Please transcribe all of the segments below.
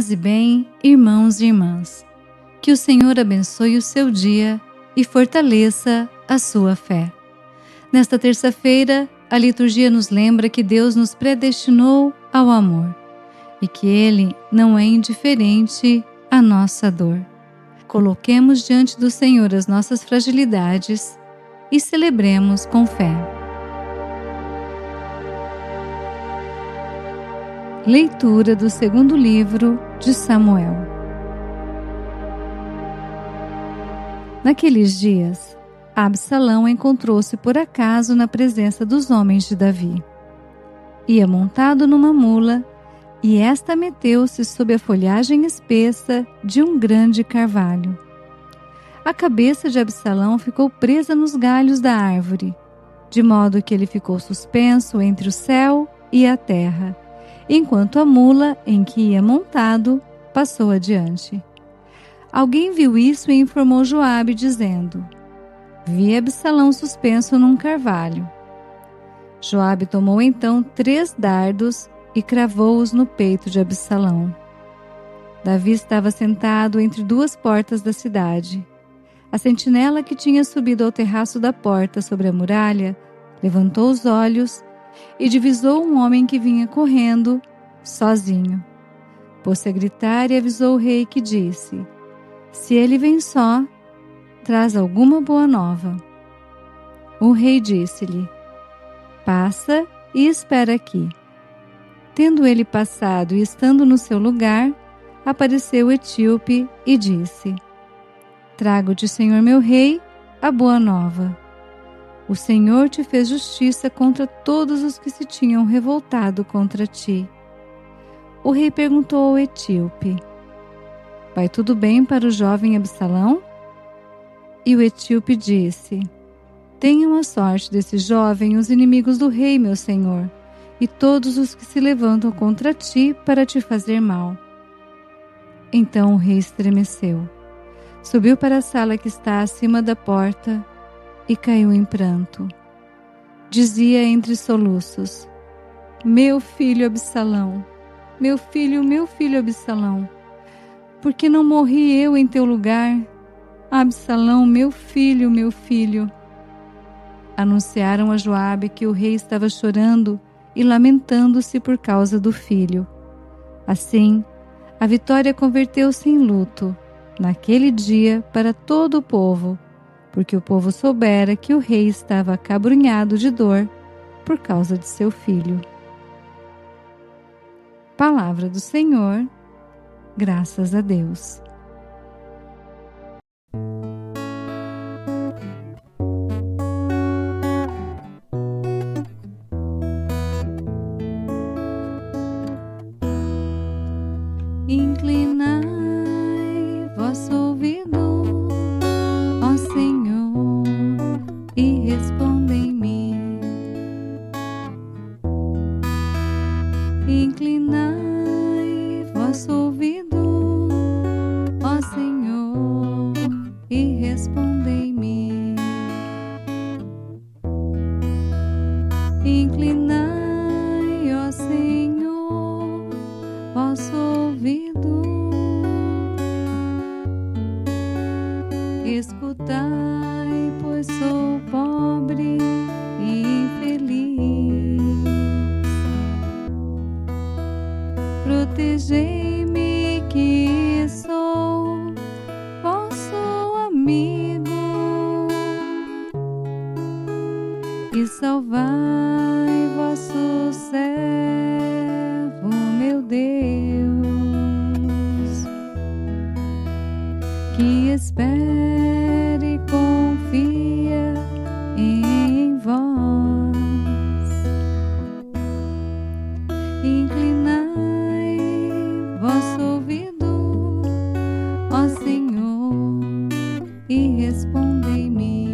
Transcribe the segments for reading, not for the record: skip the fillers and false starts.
Paz e bem, irmãos e irmãs. Que o Senhor abençoe o seu dia e fortaleça a sua fé. Nesta terça-feira, a liturgia nos lembra que Deus nos predestinou ao amor e que Ele não é indiferente à nossa dor. Coloquemos diante do Senhor as nossas fragilidades e celebremos com fé. Leitura do segundo livro de Samuel. Naqueles dias, Absalão encontrou-se por acaso na presença dos homens de Davi. Ia montado numa mula, e esta meteu-se sob a folhagem espessa de um grande carvalho. A cabeça de Absalão ficou presa nos galhos da árvore, de modo que ele ficou suspenso entre o céu e a terra, enquanto a mula em que ia montado passou adiante. Alguém viu isso e informou Joabe, dizendo: Vi Absalão suspenso num carvalho. Joabe tomou então 3 dardos e cravou-os no peito de Absalão. Davi estava sentado entre 2 portas da cidade. A sentinela que tinha subido ao terraço da porta sobre a muralha levantou os olhos e divisou um homem que vinha correndo, sozinho. Pôs-se a gritar e avisou o rei, que disse: Se ele vem só, traz alguma boa nova. O rei disse-lhe: Passa e espera aqui. Tendo ele passado e estando no seu lugar, apareceu o etíope e disse: Trago-te, senhor meu rei, a boa nova. O Senhor te fez justiça contra todos os que se tinham revoltado contra ti. O rei perguntou ao etíope: Vai tudo bem para o jovem Absalão? E o etíope disse: Tenham a sorte desse jovem os inimigos do rei, meu senhor, e todos os que se levantam contra ti para te fazer mal. Então o rei estremeceu, subiu para a sala que está acima da porta e caiu em pranto. Dizia entre soluços: Meu filho Absalão, meu filho Absalão, por que não morri eu em teu lugar? Absalão, meu filho, meu filho. Anunciaram a Joabe que o rei estava chorando e lamentando-se por causa do filho. Assim, a vitória converteu-se em luto naquele dia para todo o povo, porque o povo soubera que o rei estava acabrunhado de dor por causa de seu filho. Palavra do Senhor, graças a Deus. Inclinai vosso ouvido, ó Senhor, e respondei-me. Inclinai vosso ouvido, ó Senhor, e respondei-me. Inclinai, ó Senhor, vosso ouvido, escutai, pois sou pobre e infeliz. Protegei-me, que sou vosso amigo, e salvai vosso servo, meu Deus, que espera e confia em vós. Inclinai vosso ouvido, ó Senhor, e respondei-me.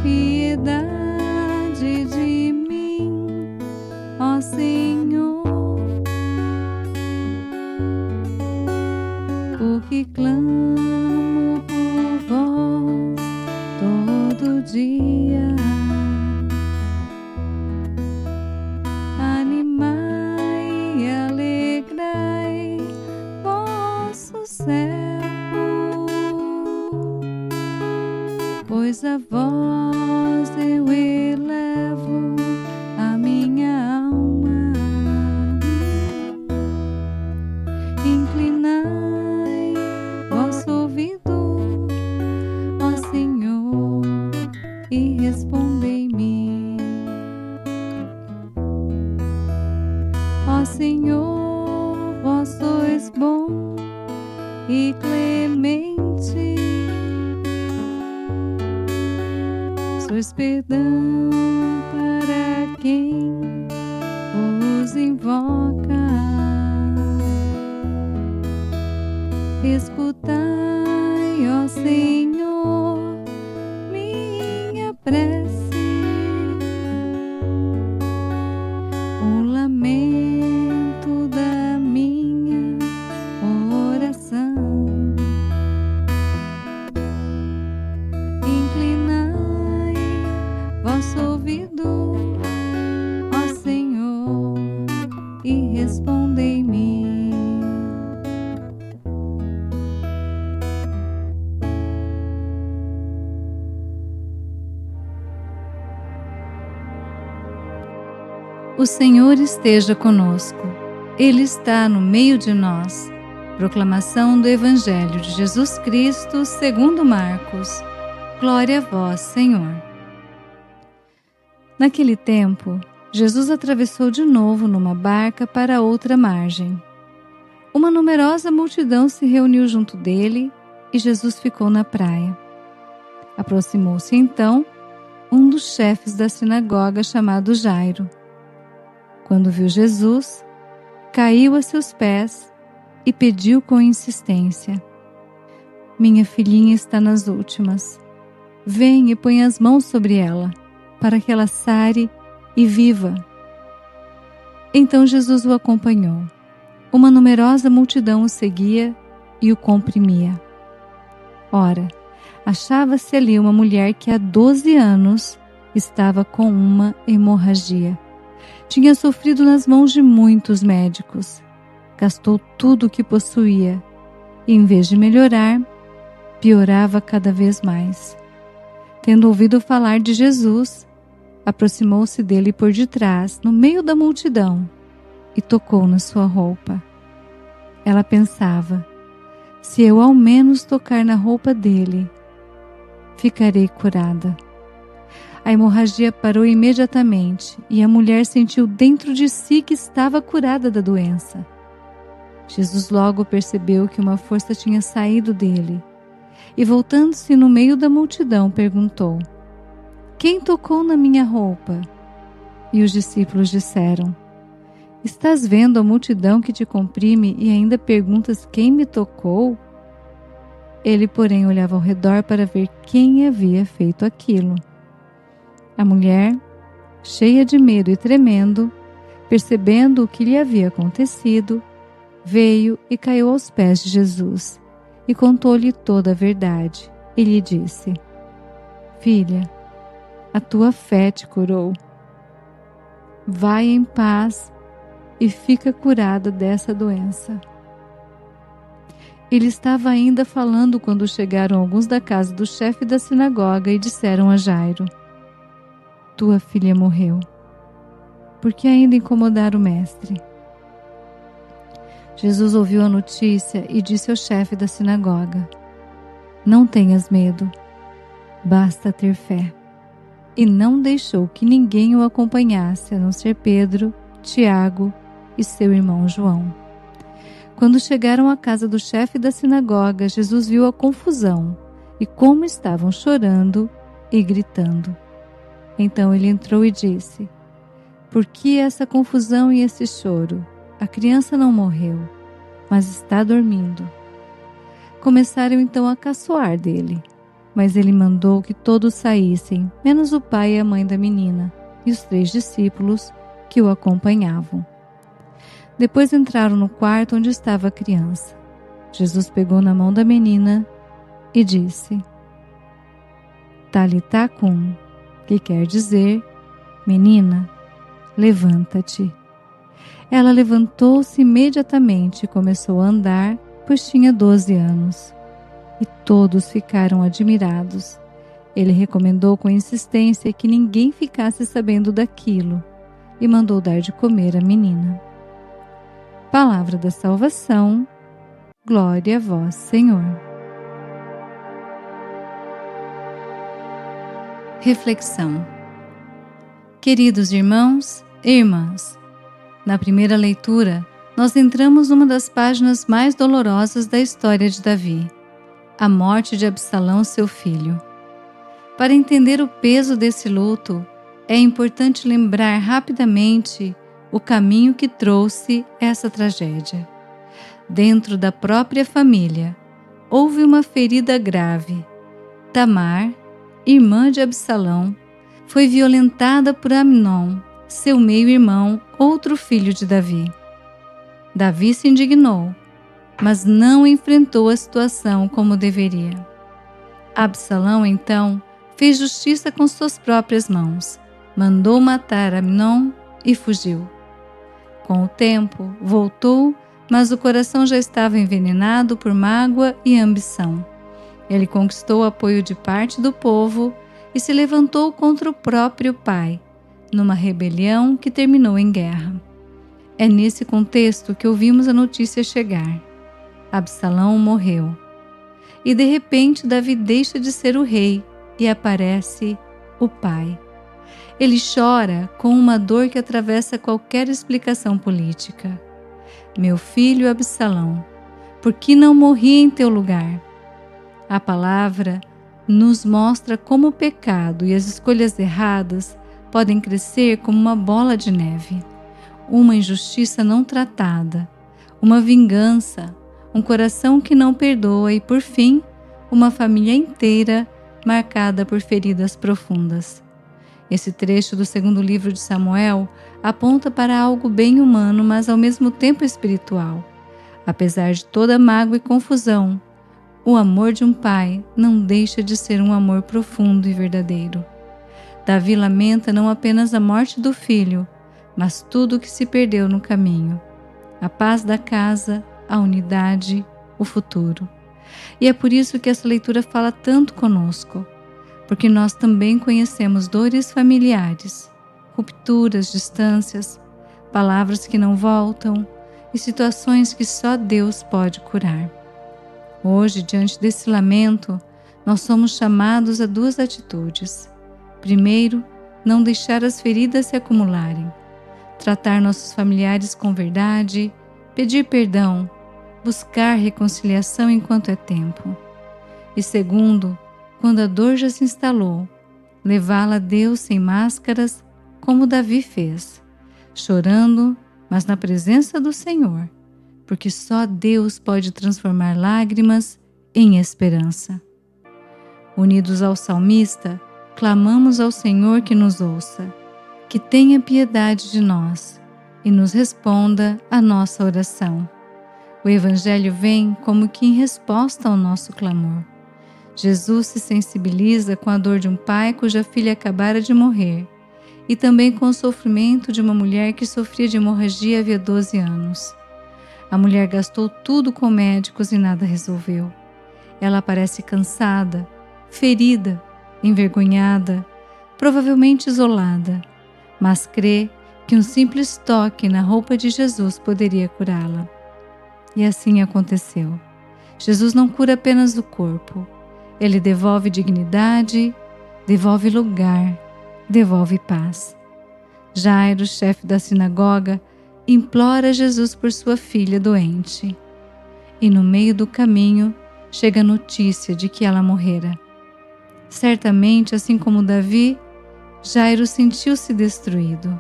Piedade de mim, ó Senhor, porque clamo por vós todo dia. Animai pois a vós eu elevo a minha alma. Inclinai vosso ouvido, ó Senhor, e respondei-me. Ó Senhor, vós sois bom e clemente, sois perdão para quem vos invoca. Escutai, ó Senhor, minha prece, o lamento da minha oração. Inclinai vosso ouvido, ó Senhor, e respondei-me. O Senhor esteja conosco. Ele está no meio de nós. Proclamação do Evangelho de Jesus Cristo segundo Marcos. Glória a vós, Senhor. Naquele tempo, Jesus atravessou de novo numa barca para outra margem. Uma numerosa multidão se reuniu junto dele e Jesus ficou na praia. Aproximou-se então um dos chefes da sinagoga chamado Jairo. Quando viu Jesus, caiu a seus pés e pediu com insistência: minha filhinha está nas últimas. Vem e põe as mãos sobre ela, para que ela sare e viva. Então Jesus o acompanhou. Uma numerosa multidão o seguia e o comprimia. Ora, achava-se ali uma mulher que há 12 anos estava com uma hemorragia. Tinha sofrido nas mãos de muitos médicos. Gastou tudo o que possuía e, em vez de melhorar, piorava cada vez mais. Tendo ouvido falar de Jesus, aproximou-se dele por detrás, no meio da multidão, e tocou na sua roupa. Ela pensava: se eu ao menos tocar na roupa dele, ficarei curada. A hemorragia parou imediatamente e a mulher sentiu dentro de si que estava curada da doença. Jesus logo percebeu que uma força tinha saído dele e, voltando-se no meio da multidão, perguntou: quem tocou na minha roupa? E os discípulos disseram: estás vendo a multidão que te comprime e ainda perguntas quem me tocou? Ele, porém, olhava ao redor para ver quem havia feito aquilo. A mulher, cheia de medo e tremendo, percebendo o que lhe havia acontecido, veio e caiu aos pés de Jesus e contou-lhe toda a verdade. E lhe disse: filha, a tua fé te curou. Vai em paz e fica curada dessa doença. Ele estava ainda falando quando chegaram alguns da casa do chefe da sinagoga e disseram a Jairo: tua filha morreu. Por que ainda incomodar o mestre? Jesus ouviu a notícia e disse ao chefe da sinagoga: não tenhas medo, basta ter fé. E não deixou que ninguém o acompanhasse, a não ser Pedro, Tiago e seu irmão João. Quando chegaram à casa do chefe da sinagoga, Jesus viu a confusão e como estavam chorando e gritando. Então ele entrou e disse: por que essa confusão e esse choro? A criança não morreu, mas está dormindo. Começaram então a caçoar dele, mas ele mandou que todos saíssem, menos o pai e a mãe da menina e os 3 discípulos que o acompanhavam. Depois entraram no quarto onde estava a criança. Jesus pegou na mão da menina e disse: Talitá cum, que quer dizer: menina, levanta-te. Ela levantou-se imediatamente e começou a andar, pois tinha 12 anos. E todos ficaram admirados Ele recomendou com insistência que ninguém ficasse sabendo daquilo e mandou dar de comer à menina. Palavra da salvação, glória a vós, Senhor. Reflexão. Queridos irmãos e irmãs, na primeira leitura, nós entramos numa das páginas mais dolorosas da história de Davi, a morte de Absalão, seu filho. Para entender o peso desse luto, é importante lembrar rapidamente o caminho que trouxe essa tragédia. Dentro da própria família, houve uma ferida grave. Tamar, irmã de Absalão, foi violentada por Amnon, seu meio-irmão, outro filho de Davi. Davi se indignou, mas não enfrentou a situação como deveria. Absalão, então, fez justiça com suas próprias mãos, mandou matar Amnon e fugiu. Com o tempo, voltou, mas o coração já estava envenenado por mágoa e ambição. Ele conquistou o apoio de parte do povo e se levantou contra o próprio pai, numa rebelião que terminou em guerra. É nesse contexto que ouvimos a notícia chegar. Absalão morreu. E de repente Davi deixa de ser o rei e aparece o pai. Ele chora com uma dor que atravessa qualquer explicação política. Meu filho Absalão, por que não morri em teu lugar? A palavra nos mostra como o pecado e as escolhas erradas podem crescer como uma bola de neve. Uma injustiça não tratada, uma vingança, um coração que não perdoa e, por fim, uma família inteira marcada por feridas profundas. Esse trecho do segundo livro de Samuel aponta para algo bem humano, mas ao mesmo tempo espiritual. Apesar de toda mágoa e confusão, o amor de um pai não deixa de ser um amor profundo e verdadeiro. Davi lamenta não apenas a morte do filho, mas tudo o que se perdeu no caminho. A paz da casa, a unidade, o futuro. E é por isso que essa leitura fala tanto conosco, porque nós também conhecemos dores familiares, rupturas, distâncias, palavras que não voltam e situações que só Deus pode curar. Hoje, diante desse lamento, nós somos chamados a duas atitudes. Primeiro, não deixar as feridas se acumularem, tratar nossos familiares com verdade, pedir perdão, buscar reconciliação enquanto é tempo. E segundo, quando a dor já se instalou, levá-la a Deus sem máscaras, como Davi fez, chorando, mas na presença do Senhor, porque só Deus pode transformar lágrimas em esperança. Unidos ao salmista, clamamos ao Senhor que nos ouça, que tenha piedade de nós e nos responda a nossa oração. O Evangelho vem como que em resposta ao nosso clamor. Jesus se sensibiliza com a dor de um pai cuja filha acabara de morrer e também com o sofrimento de uma mulher que sofria de hemorragia havia 12 anos. A mulher gastou tudo com médicos e nada resolveu. Ela parece cansada, ferida, envergonhada, provavelmente isolada, mas crê que um simples toque na roupa de Jesus poderia curá-la. E assim aconteceu. Jesus não cura apenas o corpo, Ele devolve dignidade, devolve lugar, devolve paz. Jairo, chefe da sinagoga, implora Jesus por sua filha doente. E no meio do caminho chega a notícia de que ela morrera. Certamente, assim como Davi, Jairo sentiu-se destruído.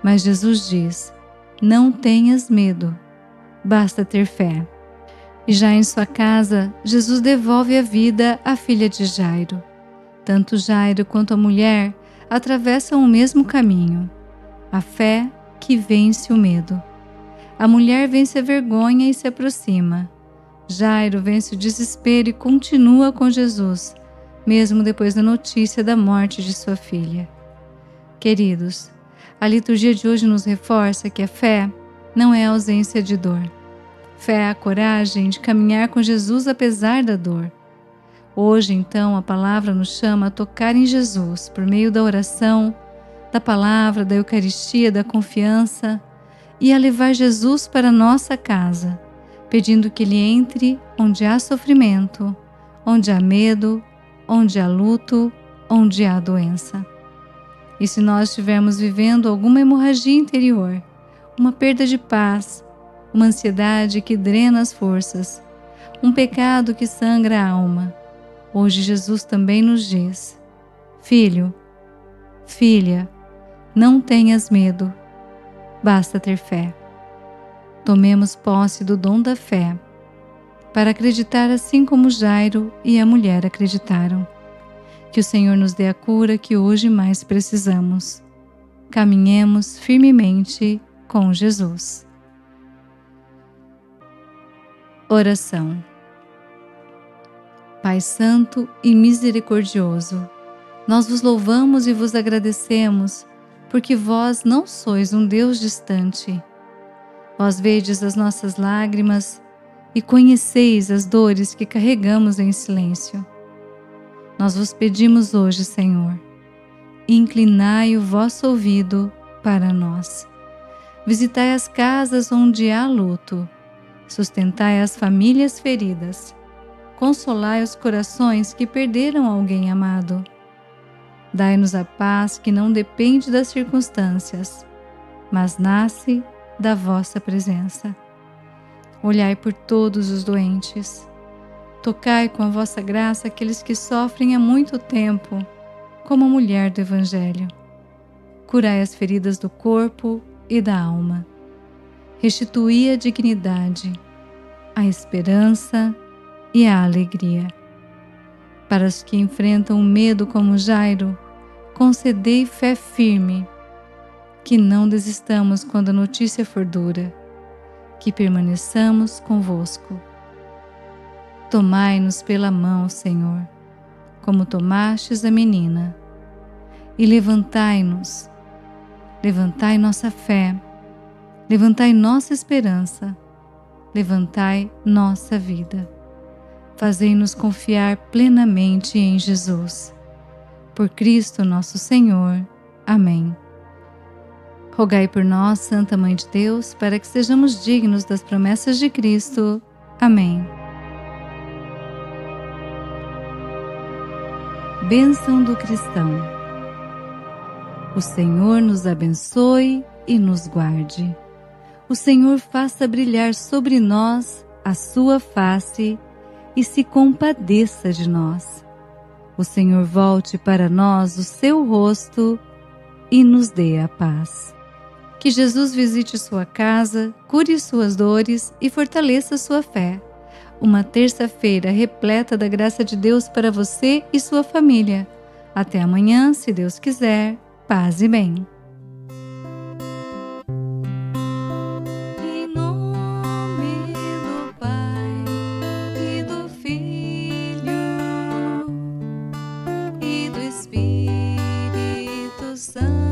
Mas Jesus diz: não tenhas medo, basta ter fé. E já em sua casa, Jesus devolve a vida à filha de Jairo. Tanto Jairo quanto a mulher atravessam o mesmo caminho, a fé que vence o medo. A mulher vence a vergonha e se aproxima. Jairo vence o desespero e continua com Jesus, mesmo depois da notícia da morte de sua filha. Queridos, a liturgia de hoje nos reforça que a fé não é a ausência de dor. Fé é a coragem de caminhar com Jesus apesar da dor. Hoje, então, a palavra nos chama a tocar em Jesus por meio da oração, da palavra, da Eucaristia, da confiança e a levar Jesus para a nossa casa, pedindo que Ele entre onde há sofrimento, onde há medo, onde há luto, onde há doença. E se nós estivermos vivendo alguma hemorragia interior, uma perda de paz, uma ansiedade que drena as forças, um pecado que sangra a alma, hoje Jesus também nos diz: Filho, filha, não tenhas medo, basta ter fé. Tomemos posse do dom da fé, para acreditar assim como Jairo e a mulher acreditaram. Que o Senhor nos dê a cura que hoje mais precisamos. Caminhemos firmemente com Jesus. Oração. Pai Santo e Misericordioso, nós vos louvamos e vos agradecemos, porque vós não sois um Deus distante. Vós vedes as nossas lágrimas e conheceis as dores que carregamos em silêncio. Nós vos pedimos hoje, Senhor, inclinai o vosso ouvido para nós. Visitai as casas onde há luto, sustentai as famílias feridas, consolai os corações que perderam alguém amado. Dai-nos a paz que não depende das circunstâncias, mas nasce da vossa presença. Olhai por todos os doentes. Tocai com a vossa graça aqueles que sofrem há muito tempo, como a mulher do Evangelho. Curai as feridas do corpo e da alma. Restituí a dignidade, a esperança e a alegria. Para os que enfrentam o medo como Jairo, concedei fé firme, que não desistamos quando a notícia for dura, que permaneçamos convosco. Tomai-nos pela mão, Senhor, como tomastes a menina, e levantai-nos, levantai nossa fé, levantai nossa esperança, levantai nossa vida. Fazei-nos confiar plenamente em Jesus. Por Cristo nosso Senhor. Amém. Rogai por nós, Santa Mãe de Deus, para que sejamos dignos das promessas de Cristo. Amém. Bênção do cristão. O Senhor nos abençoe e nos guarde. O Senhor faça brilhar sobre nós a sua face e se compadeça de nós. O Senhor volte para nós o seu rosto e nos dê a paz. Que Jesus visite sua casa, cure suas dores e fortaleça sua fé. Uma terça-feira repleta da graça de Deus para você e sua família. Até amanhã, se Deus quiser. Paz e bem. Em nome do Pai e do Filho e do Espírito Santo.